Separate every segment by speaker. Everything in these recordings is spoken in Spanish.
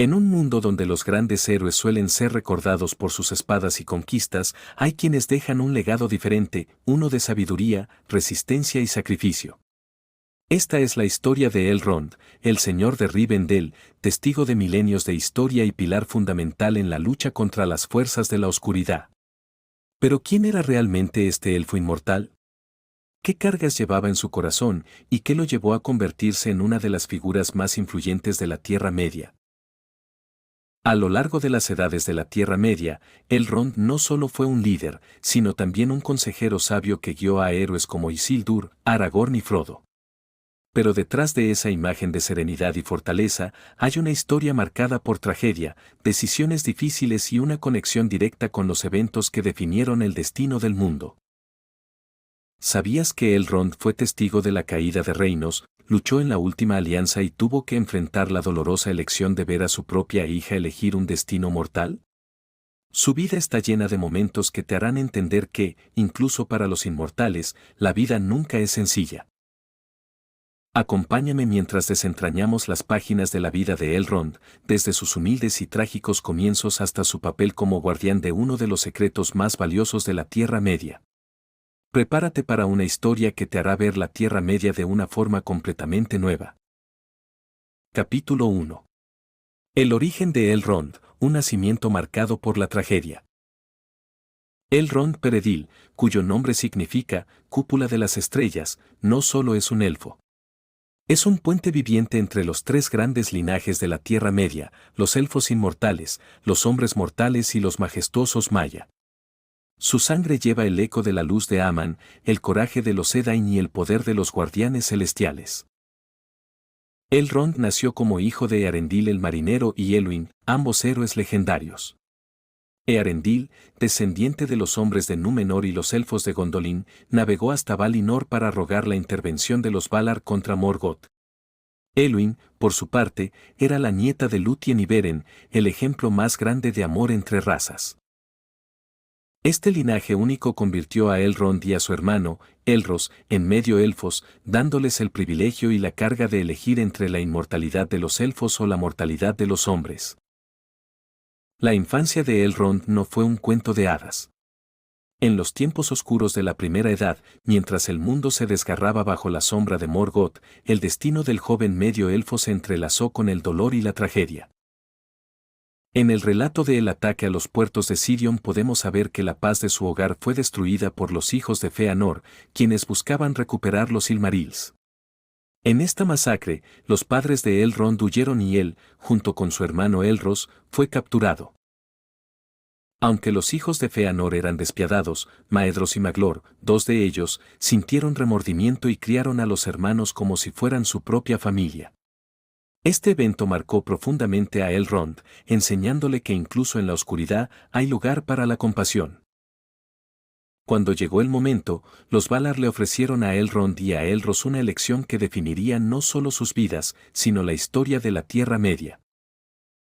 Speaker 1: En un mundo donde los grandes héroes suelen ser recordados por sus espadas y conquistas, hay quienes dejan un legado diferente, uno de sabiduría, resistencia y sacrificio. Esta es la historia de Elrond, el señor de Rivendell, testigo de milenios de historia y pilar fundamental en la lucha contra las fuerzas de la oscuridad. Pero ¿quién era realmente este elfo inmortal? ¿Qué cargas llevaba en su corazón y qué lo llevó a convertirse en una de las figuras más influyentes de la Tierra Media? A lo largo de las edades de la Tierra Media, Elrond no solo fue un líder, sino también un consejero sabio que guió a héroes como Isildur, Aragorn y Frodo. Pero detrás de esa imagen de serenidad y fortaleza hay una historia marcada por tragedia, decisiones difíciles y una conexión directa con los eventos que definieron el destino del mundo. ¿Sabías que Elrond fue testigo de la caída de reinos, luchó en la última alianza y tuvo que enfrentar la dolorosa elección de ver a su propia hija elegir un destino mortal? Su vida está llena de momentos que te harán entender que, incluso para los inmortales, la vida nunca es sencilla. Acompáñame mientras desentrañamos las páginas de la vida de Elrond, desde sus humildes y trágicos comienzos hasta su papel como guardián de uno de los secretos más valiosos de la Tierra Media. Prepárate para una historia que te hará ver la Tierra Media de una forma completamente nueva. Capítulo 1. El origen de Elrond, un nacimiento marcado por la tragedia. Elrond Peredil, cuyo nombre significa cúpula de las estrellas, no solo es un elfo. Es un puente viviente entre los tres grandes linajes de la Tierra Media, los elfos inmortales, los hombres mortales y los majestuosos Maya. Su sangre lleva el eco de la luz de Aman, el coraje de los Edain y el poder de los guardianes celestiales. Elrond nació como hijo de Earendil el marinero y Elwin, ambos héroes legendarios. Earendil, descendiente de los hombres de Númenor y los elfos de Gondolin, navegó hasta Valinor para rogar la intervención de los Valar contra Morgoth. Elwin, por su parte, era la nieta de Lúthien y Beren, el ejemplo más grande de amor entre razas. Este linaje único convirtió a Elrond y a su hermano, Elros, en medio elfos, dándoles el privilegio y la carga de elegir entre la inmortalidad de los elfos o la mortalidad de los hombres. La infancia de Elrond no fue un cuento de hadas. En los tiempos oscuros de la Primera Edad, mientras el mundo se desgarraba bajo la sombra de Morgoth, el destino del joven medio elfo se entrelazó con el dolor y la tragedia. En el relato de el ataque a los puertos de Sirion podemos saber que la paz de su hogar fue destruida por los hijos de Fëanor, quienes buscaban recuperar los Silmarils. En esta masacre, los padres de Elrond huyeron y él, junto con su hermano Elros, fue capturado. Aunque los hijos de Fëanor eran despiadados, Maedhros y Maglor, dos de ellos, sintieron remordimiento y criaron a los hermanos como si fueran su propia familia. Este evento marcó profundamente a Elrond, enseñándole que incluso en la oscuridad hay lugar para la compasión. Cuando llegó el momento, los Valar le ofrecieron a Elrond y a Elros una elección que definiría no solo sus vidas, sino la historia de la Tierra Media.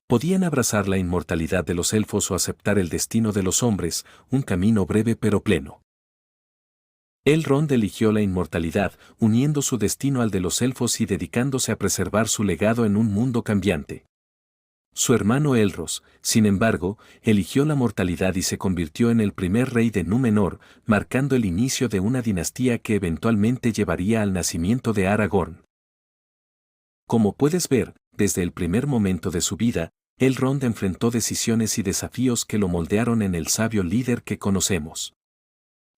Speaker 1: Podían abrazar la inmortalidad de los elfos o aceptar el destino de los hombres, un camino breve pero pleno. Elrond eligió la inmortalidad, uniendo su destino al de los elfos y dedicándose a preservar su legado en un mundo cambiante. Su hermano Elros, sin embargo, eligió la mortalidad y se convirtió en el primer rey de Númenor, marcando el inicio de una dinastía que eventualmente llevaría al nacimiento de Aragorn. Como puedes ver, desde el primer momento de su vida, Elrond enfrentó decisiones y desafíos que lo moldearon en el sabio líder que conocemos.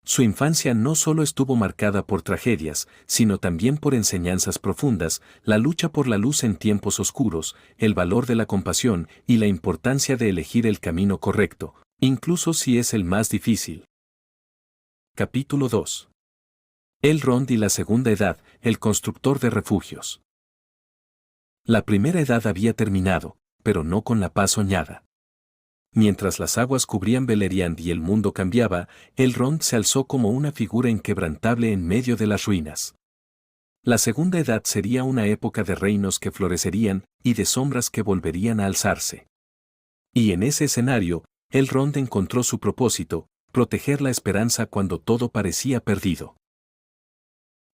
Speaker 1: Su infancia no solo estuvo marcada por tragedias, sino también por enseñanzas profundas, la lucha por la luz en tiempos oscuros, el valor de la compasión y la importancia de elegir el camino correcto, incluso si es el más difícil. Capítulo 2. Elrond y la Segunda Edad, el constructor de refugios. La Primera Edad había terminado, pero no con la paz soñada. Mientras las aguas cubrían Beleriand y el mundo cambiaba, Elrond se alzó como una figura inquebrantable en medio de las ruinas. La Segunda Edad sería una época de reinos que florecerían y de sombras que volverían a alzarse. Y en ese escenario, Elrond encontró su propósito, proteger la esperanza cuando todo parecía perdido.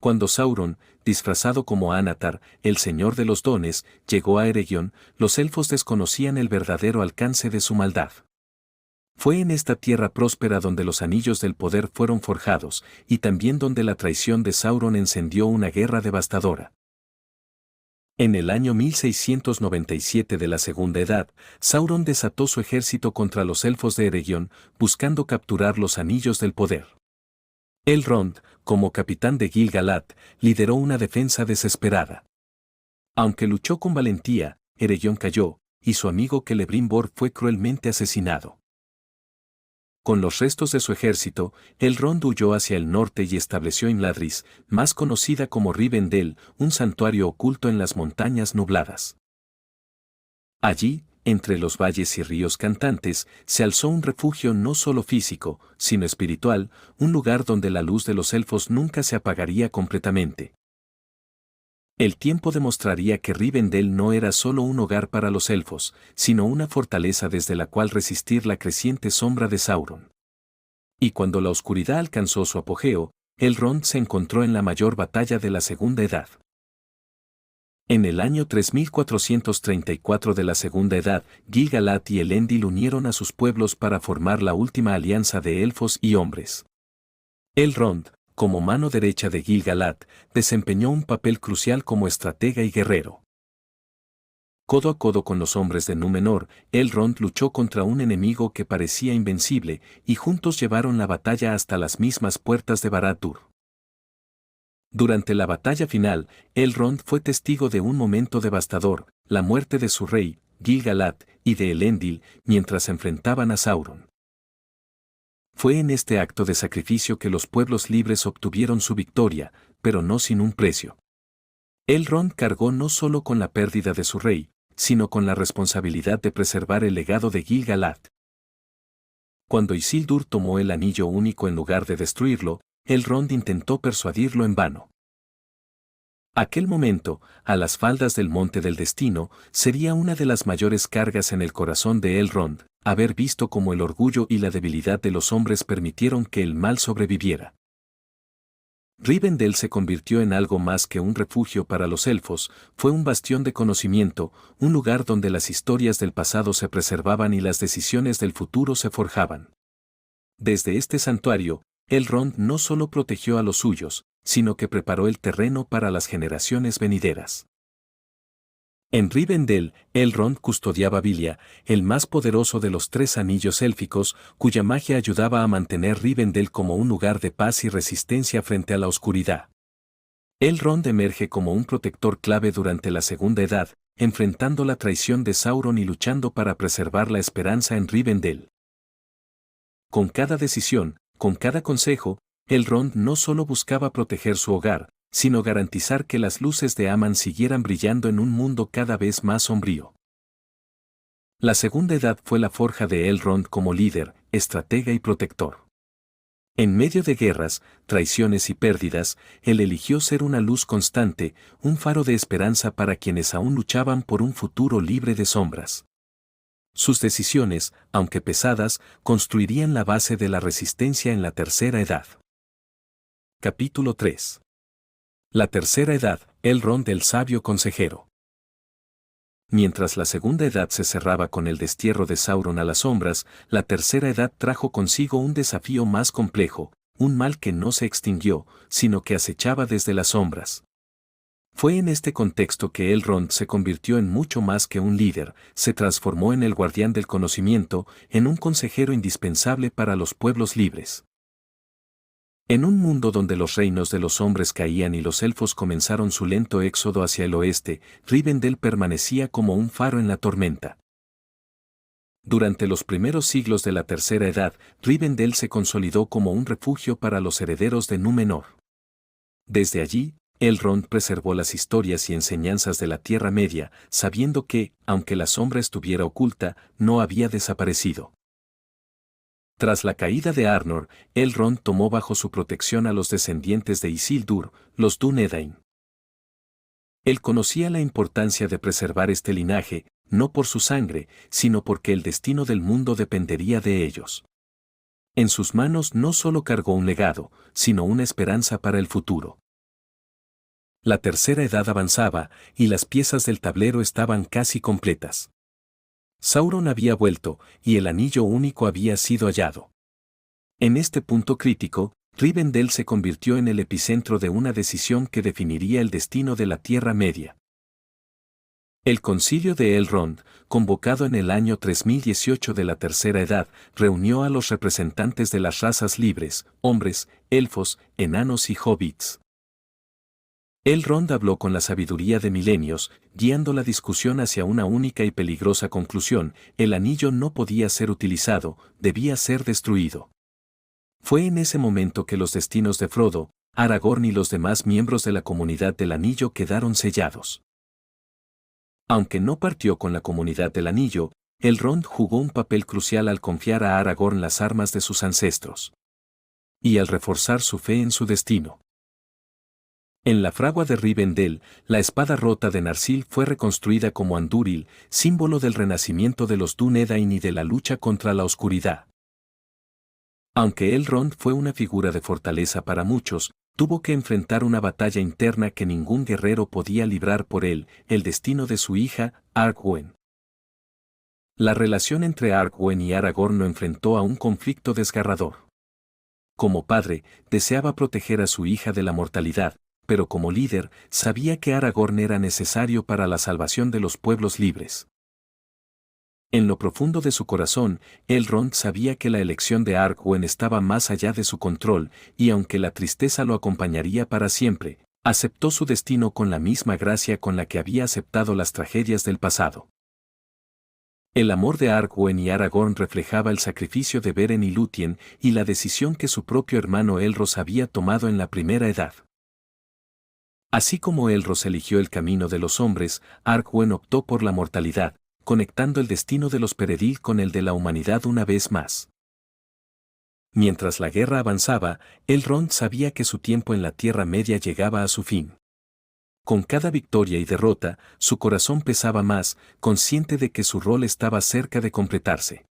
Speaker 1: Cuando Sauron, disfrazado como Anatar, el Señor de los Dones, llegó a Eregion, los elfos desconocían el verdadero alcance de su maldad. Fue en esta tierra próspera donde los anillos del poder fueron forjados, y también donde la traición de Sauron encendió una guerra devastadora. En el año 1697 de la Segunda Edad, Sauron desató su ejército contra los elfos de Eregion, buscando capturar los anillos del poder. Elrond, como capitán de Gil-galad, lideró una defensa desesperada. Aunque luchó con valentía, Eregion cayó, y su amigo Celebrimbor fue cruelmente asesinado. Con los restos de su ejército, Elrond huyó hacia el norte y estableció Imladris, más conocida como Rivendell, un santuario oculto en las montañas nubladas. Allí, entre los valles y ríos cantantes, se alzó un refugio no solo físico, sino espiritual, un lugar donde la luz de los elfos nunca se apagaría completamente. El tiempo demostraría que Rivendell no era solo un hogar para los elfos, sino una fortaleza desde la cual resistir la creciente sombra de Sauron. Y cuando la oscuridad alcanzó su apogeo, Elrond se encontró en la mayor batalla de la Segunda Edad. En el año 3434 de la Segunda Edad, Gil-galad y Elendil unieron a sus pueblos para formar la última alianza de elfos y hombres. Elrond, como mano derecha de Gil-galad, desempeñó un papel crucial como estratega y guerrero. Codo a codo con los hombres de Númenor, Elrond luchó contra un enemigo que parecía invencible, y juntos llevaron la batalla hasta las mismas puertas de Barad-dûr. Durante la batalla final, Elrond fue testigo de un momento devastador, la muerte de su rey, Gil-galad, y de Elendil, mientras se enfrentaban a Sauron. Fue en este acto de sacrificio que los pueblos libres obtuvieron su victoria, pero no sin un precio. Elrond cargó no solo con la pérdida de su rey, sino con la responsabilidad de preservar el legado de Gil-galad. Cuando Isildur tomó el anillo único en lugar de destruirlo, Elrond intentó persuadirlo en vano. Aquel momento, a las faldas del Monte del Destino, sería una de las mayores cargas en el corazón de Elrond, haber visto cómo el orgullo y la debilidad de los hombres permitieron que el mal sobreviviera. Rivendell se convirtió en algo más que un refugio para los elfos, fue un bastión de conocimiento, un lugar donde las historias del pasado se preservaban y las decisiones del futuro se forjaban. Desde este santuario, Elrond no solo protegió a los suyos, sino que preparó el terreno para las generaciones venideras. En Rivendell, Elrond custodiaba Vilia, el más poderoso de los 3 anillos élficos, cuya magia ayudaba a mantener Rivendell como un lugar de paz y resistencia frente a la oscuridad. Elrond emerge como un protector clave durante la Segunda Edad, enfrentando la traición de Sauron y luchando para preservar la esperanza en Rivendell. Con cada decisión, con cada consejo, Elrond no solo buscaba proteger su hogar, sino garantizar que las luces de Aman siguieran brillando en un mundo cada vez más sombrío. La Segunda Edad fue la forja de Elrond como líder, estratega y protector. En medio de guerras, traiciones y pérdidas, él eligió ser una luz constante, un faro de esperanza para quienes aún luchaban por un futuro libre de sombras. Sus decisiones, aunque pesadas, construirían la base de la resistencia en la Tercera Edad. Capítulo 3. La Tercera Edad, Elrond el sabio consejero. Mientras la Segunda Edad se cerraba con el destierro de Sauron a las sombras, la Tercera Edad trajo consigo un desafío más complejo, un mal que no se extinguió, sino que acechaba desde las sombras. Fue en este contexto que Elrond se convirtió en mucho más que un líder, se transformó en el guardián del conocimiento, en un consejero indispensable para los pueblos libres. En un mundo donde los reinos de los hombres caían y los elfos comenzaron su lento éxodo hacia el oeste, Rivendell permanecía como un faro en la tormenta. Durante los primeros siglos de la Tercera Edad, Rivendell se consolidó como un refugio para los herederos de Númenor. Desde allí, Elrond preservó las historias y enseñanzas de la Tierra Media, sabiendo que, aunque la sombra estuviera oculta, no había desaparecido. Tras la caída de Arnor, Elrond tomó bajo su protección a los descendientes de Isildur, los Dúnedain. Él conocía la importancia de preservar este linaje, no por su sangre, sino porque el destino del mundo dependería de ellos. En sus manos no solo cargó un legado, sino una esperanza para el futuro. La tercera edad avanzaba, y las piezas del tablero estaban casi completas. Sauron había vuelto, y el anillo único había sido hallado. En este punto crítico, Rivendell se convirtió en el epicentro de una decisión que definiría el destino de la Tierra Media. El Concilio de Elrond, convocado en el año 3018 de la Tercera Edad, reunió a los representantes de las razas libres, hombres, elfos, enanos y hobbits. Elrond habló con la sabiduría de milenios, guiando la discusión hacia una única y peligrosa conclusión: el anillo no podía ser utilizado, debía ser destruido. Fue en ese momento que los destinos de Frodo, Aragorn y los demás miembros de la Comunidad del Anillo quedaron sellados. Aunque no partió con la Comunidad del Anillo, Elrond jugó un papel crucial al confiar a Aragorn las armas de sus ancestros. Y al reforzar su fe en su destino. En la fragua de Rivendell, la espada rota de Narsil fue reconstruida como Andúril, símbolo del renacimiento de los Dúnedain y de la lucha contra la oscuridad. Aunque Elrond fue una figura de fortaleza para muchos, tuvo que enfrentar una batalla interna que ningún guerrero podía librar por él: el destino de su hija, Arwen. La relación entre Arwen y Aragorn lo enfrentó a un conflicto desgarrador. Como padre, deseaba proteger a su hija de la mortalidad, pero como líder, sabía que Aragorn era necesario para la salvación de los pueblos libres. En lo profundo de su corazón, Elrond sabía que la elección de Arwen estaba más allá de su control, y aunque la tristeza lo acompañaría para siempre, aceptó su destino con la misma gracia con la que había aceptado las tragedias del pasado. El amor de Arwen y Aragorn reflejaba el sacrificio de Beren y Lúthien y la decisión que su propio hermano Elros había tomado en la primera edad. Así como Elros eligió el camino de los hombres, Arwen optó por la mortalidad, conectando el destino de los Peredil con el de la humanidad una vez más. Mientras la guerra avanzaba, Elrond sabía que su tiempo en la Tierra Media llegaba a su fin. Con cada victoria y derrota, su corazón pesaba más, consciente de que su rol estaba cerca de completarse.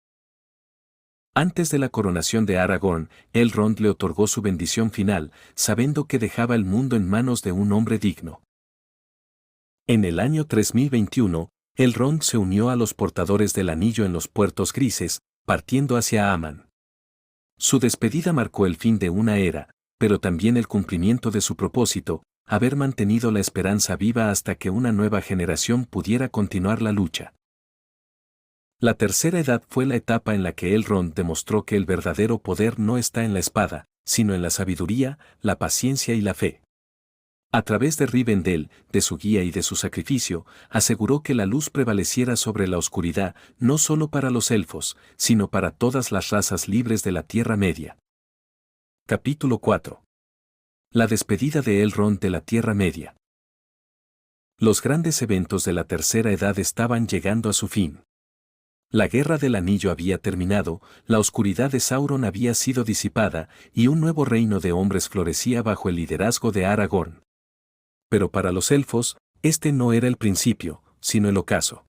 Speaker 1: Antes de la coronación de Aragorn, Elrond le otorgó su bendición final, sabiendo que dejaba el mundo en manos de un hombre digno. En el año 3021, Elrond se unió a los portadores del anillo en los puertos grises, partiendo hacia Aman. Su despedida marcó el fin de una era, pero también el cumplimiento de su propósito: haber mantenido la esperanza viva hasta que una nueva generación pudiera continuar la lucha. La tercera edad fue la etapa en la que Elrond demostró que el verdadero poder no está en la espada, sino en la sabiduría, la paciencia y la fe. A través de Rivendell, de su guía y de su sacrificio, aseguró que la luz prevaleciera sobre la oscuridad, no solo para los elfos, sino para todas las razas libres de la Tierra Media. Capítulo 4. La despedida de Elrond de la Tierra Media. Los grandes eventos de la Tercera Edad estaban llegando a su fin. La Guerra del Anillo había terminado, la oscuridad de Sauron había sido disipada, y un nuevo reino de hombres florecía bajo el liderazgo de Aragorn. Pero para los elfos, este no era el principio, sino el ocaso.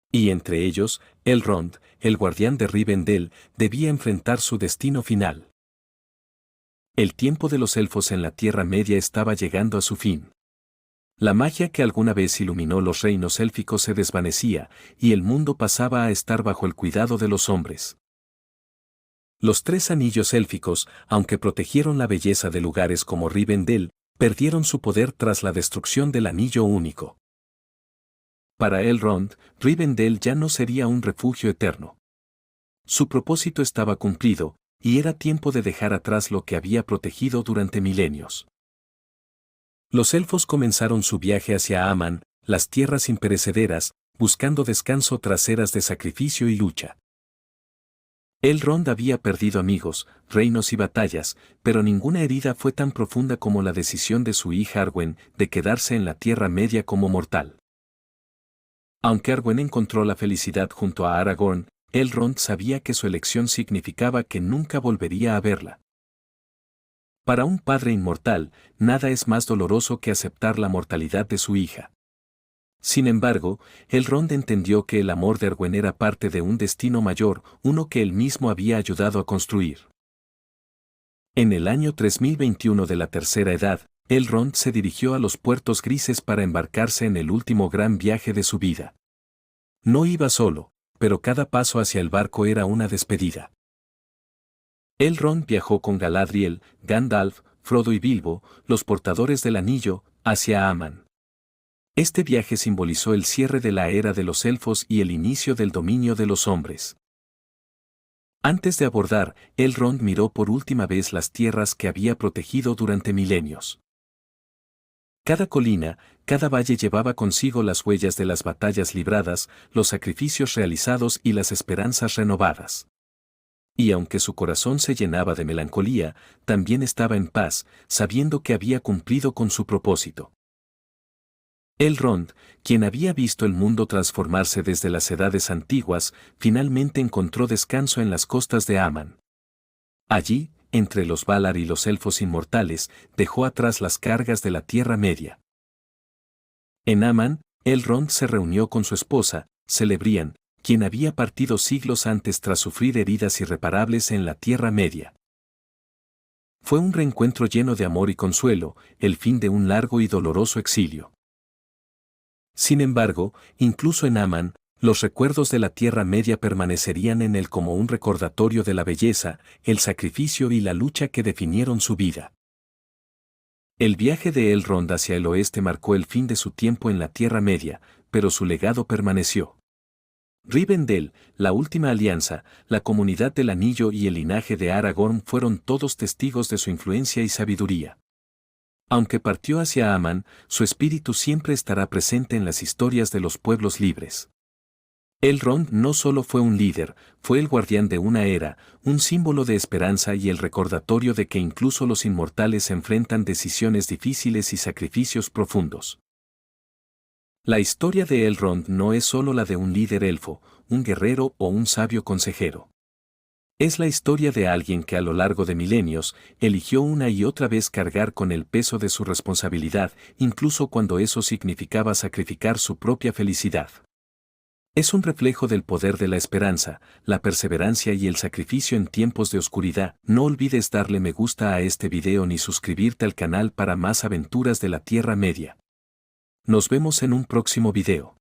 Speaker 1: Y entre ellos, Elrond, el guardián de Rivendell, debía enfrentar su destino final. El tiempo de los elfos en la Tierra Media estaba llegando a su fin. La magia que alguna vez iluminó los reinos élficos se desvanecía, y el mundo pasaba a estar bajo el cuidado de los hombres. Los tres anillos élficos, aunque protegieron la belleza de lugares como Rivendell, perdieron su poder tras la destrucción del anillo único. Para Elrond, Rivendell ya no sería un refugio eterno. Su propósito estaba cumplido, y era tiempo de dejar atrás lo que había protegido durante milenios. Los elfos comenzaron su viaje hacia Aman, las tierras imperecederas, buscando descanso tras eras de sacrificio y lucha. Elrond había perdido amigos, reinos y batallas, pero ninguna herida fue tan profunda como la decisión de su hija Arwen de quedarse en la Tierra Media como mortal. Aunque Arwen encontró la felicidad junto a Aragorn, Elrond sabía que su elección significaba que nunca volvería a verla. Para un padre inmortal, nada es más doloroso que aceptar la mortalidad de su hija. Sin embargo, Elrond entendió que el amor de Arwen era parte de un destino mayor, uno que él mismo había ayudado a construir. En el año 3021 de la Tercera Edad, Elrond se dirigió a los puertos grises para embarcarse en el último gran viaje de su vida. No iba solo, pero cada paso hacia el barco era una despedida. Elrond viajó con Galadriel, Gandalf, Frodo y Bilbo, los portadores del anillo, hacia Aman. Este viaje simbolizó el cierre de la era de los elfos y el inicio del dominio de los hombres. Antes de abordar, Elrond miró por última vez las tierras que había protegido durante milenios. Cada colina, cada valle llevaba consigo las huellas de las batallas libradas, los sacrificios realizados y las esperanzas renovadas. Y aunque su corazón se llenaba de melancolía, también estaba en paz, sabiendo que había cumplido con su propósito. Elrond, quien había visto el mundo transformarse desde las edades antiguas, finalmente encontró descanso en las costas de Aman. Allí, entre los Valar y los elfos inmortales, dejó atrás las cargas de la Tierra Media. En Aman, Elrond se reunió con su esposa, Celebrian, quien había partido siglos antes tras sufrir heridas irreparables en la Tierra Media. Fue un reencuentro lleno de amor y consuelo, el fin de un largo y doloroso exilio. Sin embargo, incluso en Aman, los recuerdos de la Tierra Media permanecerían en él como un recordatorio de la belleza, el sacrificio y la lucha que definieron su vida. El viaje de Elrond hacia el oeste marcó el fin de su tiempo en la Tierra Media, pero su legado permaneció. Rivendell, la última alianza, la comunidad del anillo y el linaje de Aragorn fueron todos testigos de su influencia y sabiduría. Aunque partió hacia Aman, su espíritu siempre estará presente en las historias de los pueblos libres. Elrond no solo fue un líder, fue el guardián de una era, un símbolo de esperanza y el recordatorio de que incluso los inmortales enfrentan decisiones difíciles y sacrificios profundos. La historia de Elrond no es solo la de un líder elfo, un guerrero o un sabio consejero. Es la historia de alguien que a lo largo de milenios eligió una y otra vez cargar con el peso de su responsabilidad, incluso cuando eso significaba sacrificar su propia felicidad. Es un reflejo del poder de la esperanza, la perseverancia y el sacrificio en tiempos de oscuridad. No olvides darle me gusta a este video ni suscribirte al canal para más aventuras de la Tierra Media. Nos vemos en un próximo video.